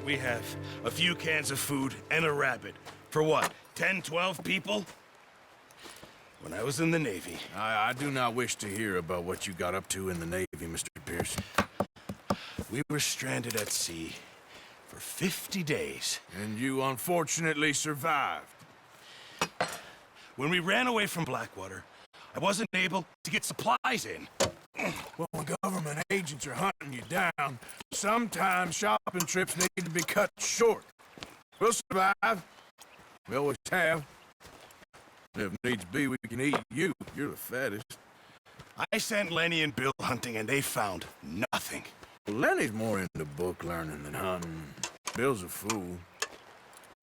we have a few cans of food and a rabbit. For what, 10, 12 people? When I was in the Navy. I do not wish to hear about what you got up to in the Navy, Mr. Pierce. We were stranded at sea for 50 days. And you unfortunately survived. When we ran away from Blackwater, I wasn't able to get supplies in. Well, when government agents are hunting you down, sometimes shopping trips need to be cut short. We'll survive. We always have. If needs be, we can eat you. You're the fattest. I sent Lenny and Bill hunting, and they found nothing. Well, Lenny's more into book learning than hunting. Bill's a fool.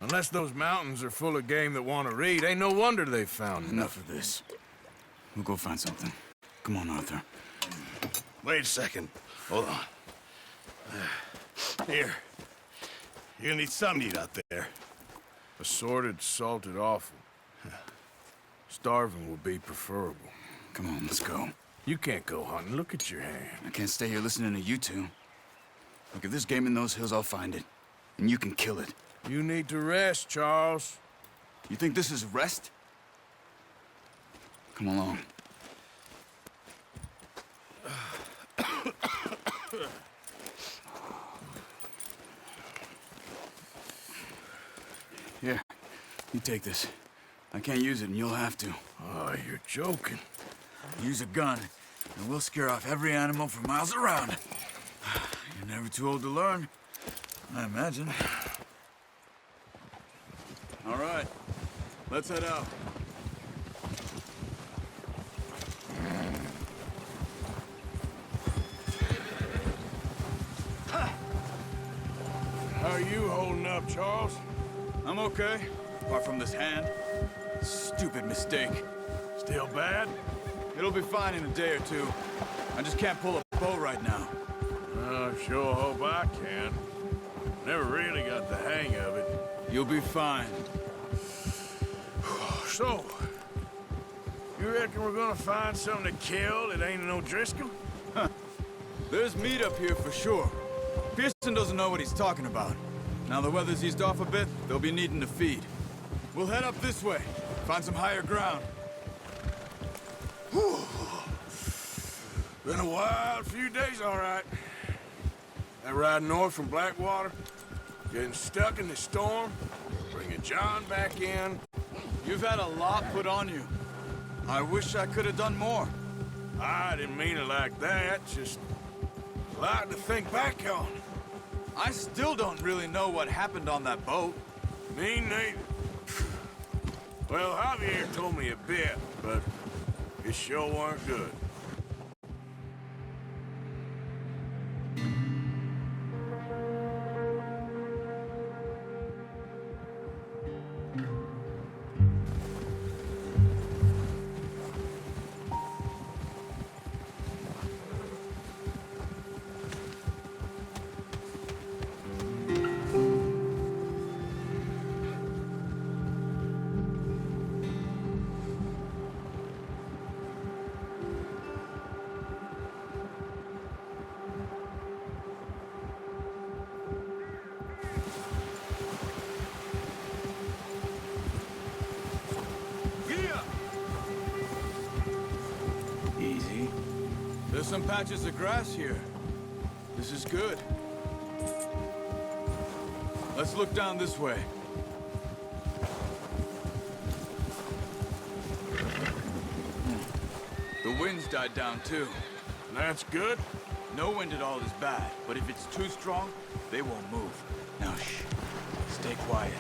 Unless those mountains are full of game that want to read, ain't no wonder they found Enough of this. We'll go find something. Come on, Arthur. Wait a second. Hold on. Here. You're gonna need something to eat out there. Assorted, salted offal. Starving will be preferable. Come on, let's go. You can't go hunting. Look at your hand. I can't stay here listening to you two. Look, if there's game in those hills, I'll find it. And you can kill it. You need to rest, Charles. You think this is rest? Come along. Here, you take this. I can't use it, and you'll have to. Oh, you're joking. Use a gun, and we'll scare off every animal for miles around. You're never too old to learn, I imagine. All right, let's head out. How are you holding up, Charles? I'm okay, apart from this hand. Stupid mistake. Still bad? It'll be fine in a day or two. I just can't pull a bow right now. I sure hope I can. Never really got the hang of it. You'll be fine. So, you reckon we're gonna find something to kill that ain't no Driscoll? There's meat up here for sure. Pearson doesn't know what he's talking about. Now the weather's eased off a bit, they'll be needing to feed. We'll head up this way, find some higher ground. Whew. Been a wild few days, all right. That ride north from Blackwater, getting stuck in the storm, bringing John back in. You've had a lot put on you. I wish I could have done more. I didn't mean it like that, just a lot to think back on. I still don't really know what happened on that boat. Me neither. Well, Javier told me a bit, but it sure weren't good. Easy. There's some patches of grass here. This is good. Let's look down this way. The wind's died down too. That's good. No wind at all is bad, but if it's too strong, they won't move. Now shh. Stay quiet.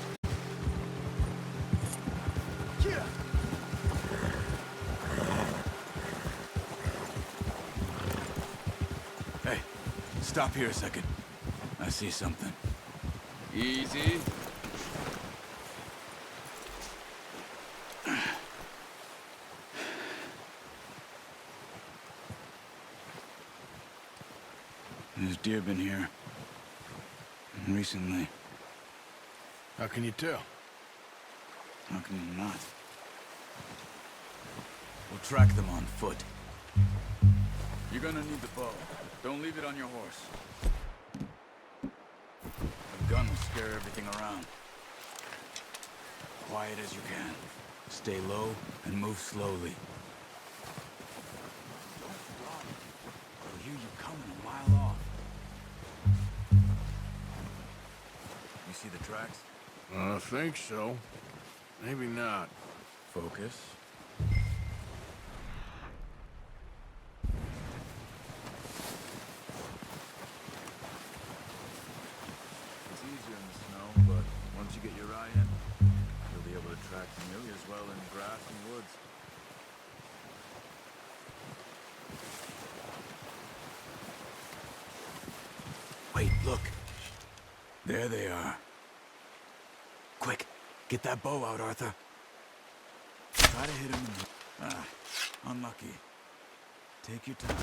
Hey, stop here a second. I see something. Easy. There's deer been here. Recently. How can you tell? How can you not? We'll track them on foot. You're gonna need the bow. Don't leave it on your horse. A gun gun will scare everything around. Quiet as you can. Stay low and move slowly. Don't run. They'll hear you coming a mile off. You see the tracks? I think so. Maybe not. Focus. It's easier in the snow, but once you get your eye in, you'll be able to track familiar as well in grass and woods. Wait, look. There they are. Quick, get that bow out, Arthur. Try to hit him in the... Ah, unlucky. Take your time.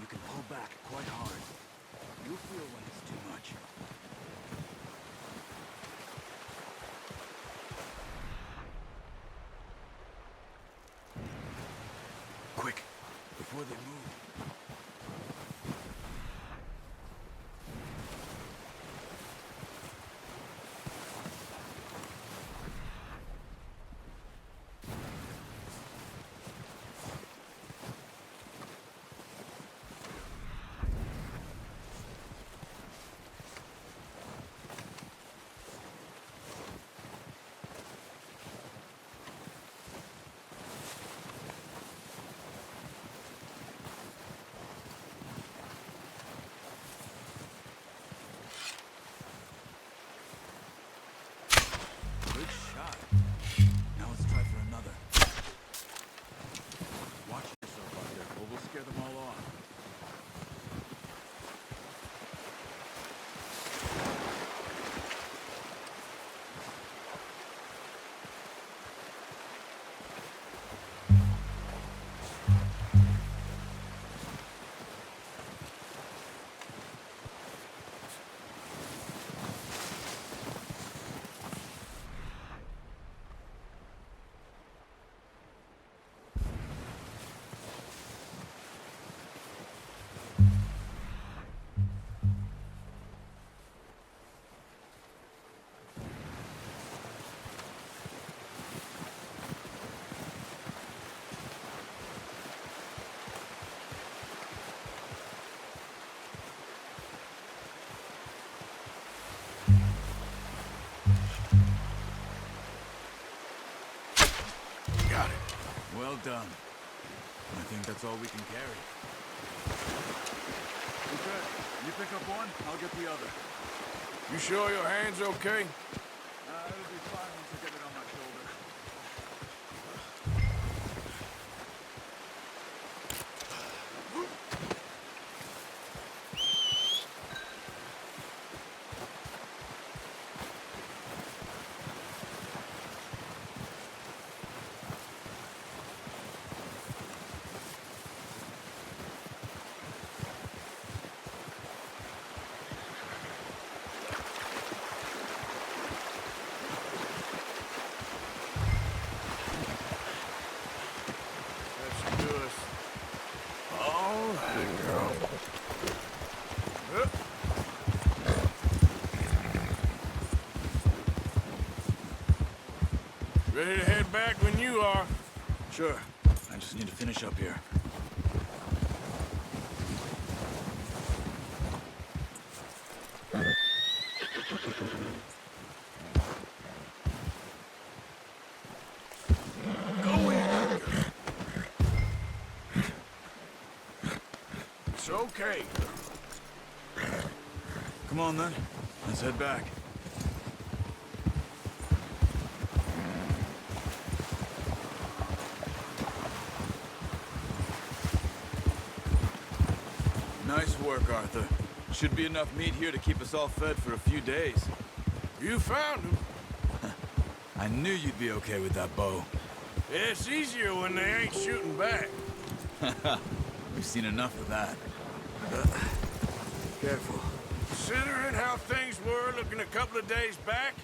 You can pull back quite hard. You'll feel when it's too much. Quick, before they move. Good shot. Now let's try for another. Watch yourself out there, or we'll scare them all off. Well done. I think that's all we can carry. Okay, you pick up one, I'll get the other. You sure your hand's okay? It'll be fine once I get it on my shoulder. That's good. All right, girl. Ready to head back when you are. Sure. I just need to finish up here. Go in. It's okay. Come on then. Let's head back. Nice work, Arthur. Should be enough meat here to keep us all fed for a few days. You found him. I knew you'd be okay with that bow. It's easier when they ain't shooting back. We've seen enough of that. Careful. Considering how things were looking a couple of days back,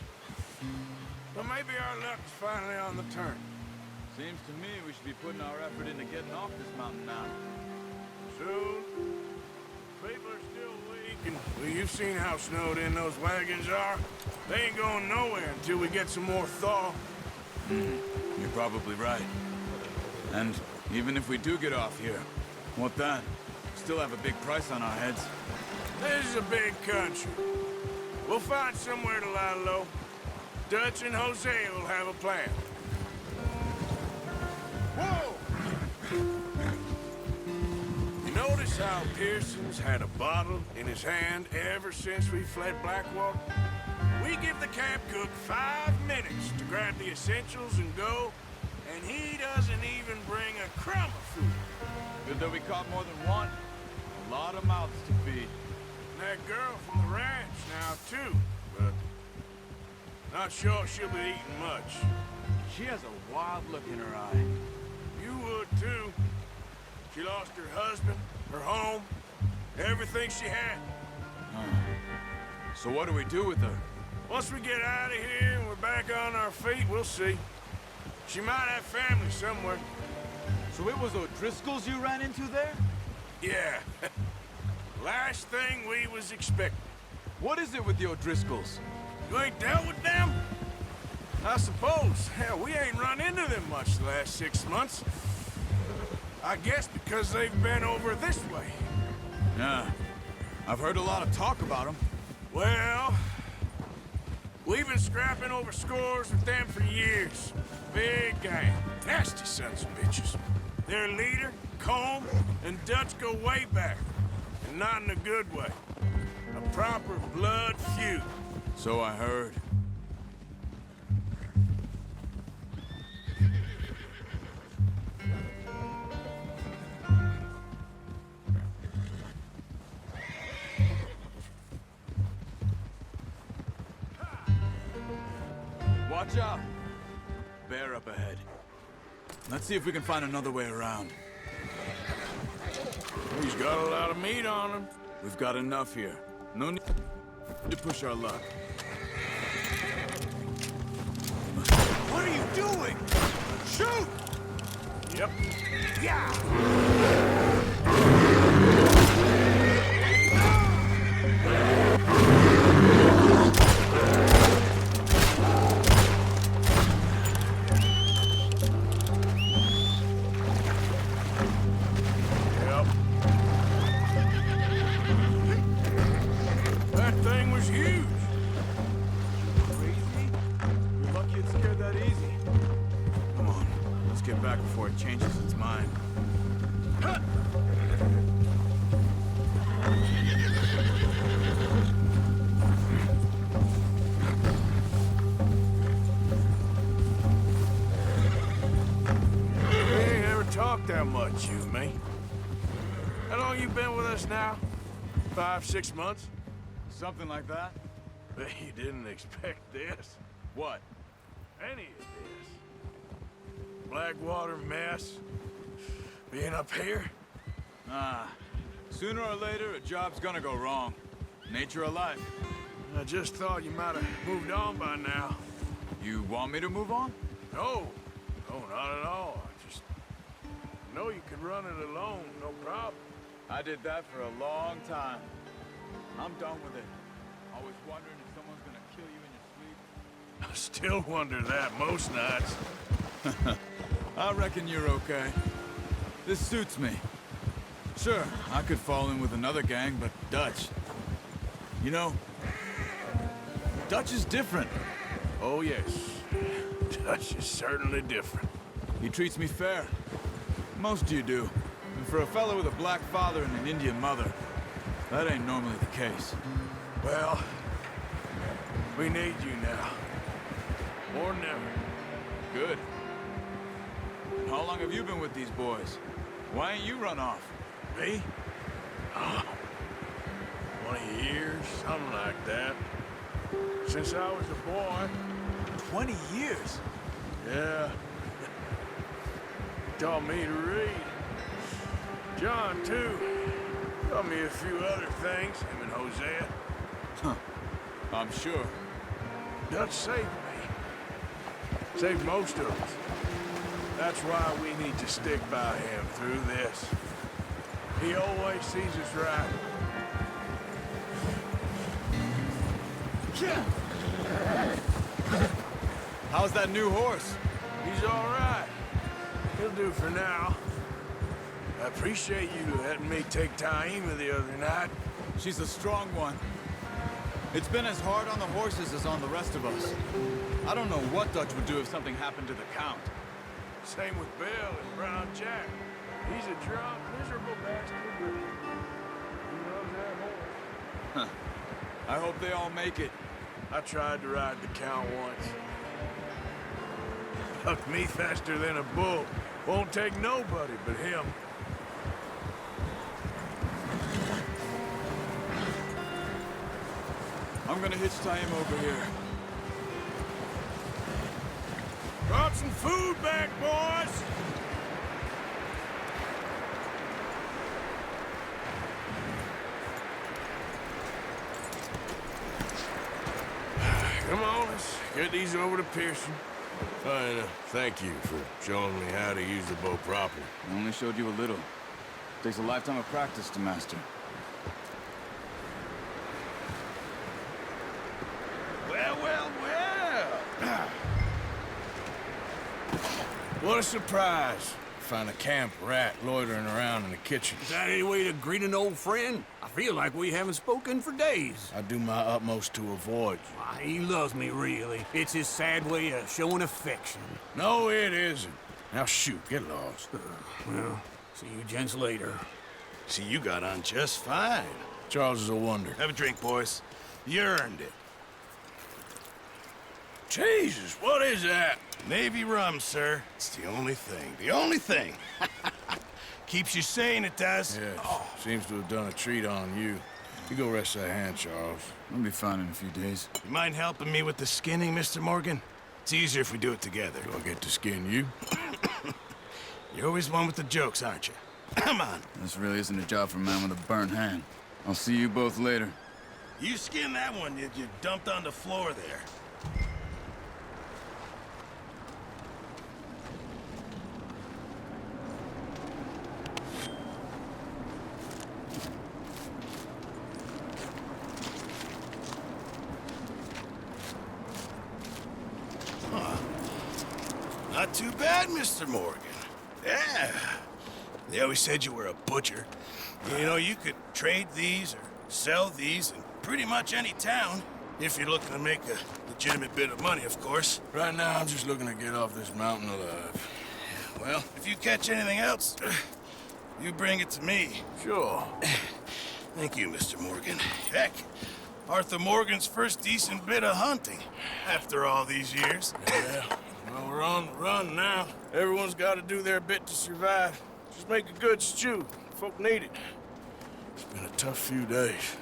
well, maybe our luck's finally on the turn. Seems to me we should be putting our effort into getting off this mountain now. Soon. People are still weak, reckon. Well, you've seen how snowed in those wagons are. They ain't going nowhere until we get some more thaw. You're probably right. And even if we do get off here, what then? Still have a big price on our heads. This is a big country. We'll find somewhere to lie low. Dutch and Hosea will have a plan. Whoa! You notice how Pearson's had a bottle in his hand ever since we fled Blackwater? We give the camp cook 5 minutes to grab the essentials and go, and he doesn't even bring a crumb of food. Good that we caught more than one. A lot of mouths to feed. And that girl from the ranch now, too, but not sure she'll be eating much. She has a wild look in her eye. You would, too. She lost her husband, her home, everything she had. So what do we do with her? Once we get out of here and we're back on our feet, we'll see. She might have family somewhere. So it was O'Driscoll's you ran into there? Yeah. Last thing we was expecting. What is it with the O'Driscolls? You ain't dealt with them? I suppose. Hell, we ain't run into them much the last 6 months. I guess because they've been over this way. Yeah. I've heard a lot of talk about them. Well, we've been scrapping over scores with them for years. Big gang. Nasty sons of bitches. Their leader, Combe, and Dutch go way back. And not in a good way. A proper blood feud. So I heard. Watch out! Bear up ahead. Let's see if we can find another way around. He's got a lot of meat on him. We've got enough here. No need to push our luck. What are you doing? Shoot! Yep. Yeah! Before it changes its mind. We ain't ever talked that much, you and me. How long you been with us now? 5, 6 months? Something like that? Bet you didn't expect this. What? Any of this. Blackwater mess. Being up here? Sooner or later, a job's gonna go wrong. Nature of life. I just thought you might have moved on by now. You want me to move on? No. No, not at all. I just know you could run it alone, no problem. I did that for a long time. I'm done with it. Always wondering if someone's gonna kill you in your sleep. I still wonder that most nights. I reckon you're okay. This suits me. Sure, I could fall in with another gang, but Dutch... You know, Dutch is different. Oh, yes. Dutch is certainly different. He treats me fair. Most of you do. And for a fellow with a black father and an Indian mother, that ain't normally the case. Well, we need you now. More than ever. Good. And how long have you been with these boys? Why ain't you run off? Me? Oh, 20 years, something like that. Since I was a boy. 20 years? Yeah. Taught me to read. John, too. Taught me a few other things, him and Hosea. Huh. I'm sure. Dutch saved me. Saved most of us. That's why we need to stick by him through this. He always sees us right. How's that new horse? He's all right. He'll do for now. I appreciate you letting me take Taima the other night. She's a strong one. It's been as hard on the horses as on the rest of us. I don't know what Dutch would do if something happened to the Count. Same with Bill and Brown Jack. He's a drunk, miserable bastard, but he loves that horse. I hope they all make it. I tried to ride the Count once. Hucked me faster than a bull. Won't take nobody but him. I'm gonna hitch Taima over here. Brought some food back, boys! Come on, let's get these over to Pearson. And thank you for showing me how to use the bow properly. I only showed you a little. Takes a lifetime of practice to master. Well, well, well! What a surprise. Find a camp rat loitering around in the kitchen. Is that any way to greet an old friend? I feel like we haven't spoken for days. I do my utmost to avoid you. Why, he loves me, really. It's his sad way of showing affection. No, it isn't. Now shoot, get lost. Well, see you gents later. See, you got on just fine. Charles is a wonder. Have a drink, boys. You earned it. Jesus, what is that? Navy rum, sir. It's the only thing. The only thing. Keeps you sane, it does. Yes, seems to have done a treat on you. You go rest that hand, Charles. I'll be fine in a few days. You mind helping me with the skinning, Mr. Morgan? It's easier if we do it together. Do I get to skin you? You're always one with the jokes, aren't you? Come on. This really isn't a job for a man with a burnt hand. I'll see you both later. You skin that one you dumped on the floor there. Not too bad, Mr. Morgan. Yeah. They always said you were a butcher. You know, you could trade these or sell these in pretty much any town, if you're looking to make a legitimate bit of money, of course. Right now, I'm just looking to get off this mountain alive. Well, if you catch anything else, you bring it to me. Sure. Thank you, Mr. Morgan. Heck, Arthur Morgan's first decent bit of hunting, after all these years. Yeah. Well, we're on the run now. Everyone's got to do their bit to survive. Just make a good stew. Folk need it. It's been a tough few days.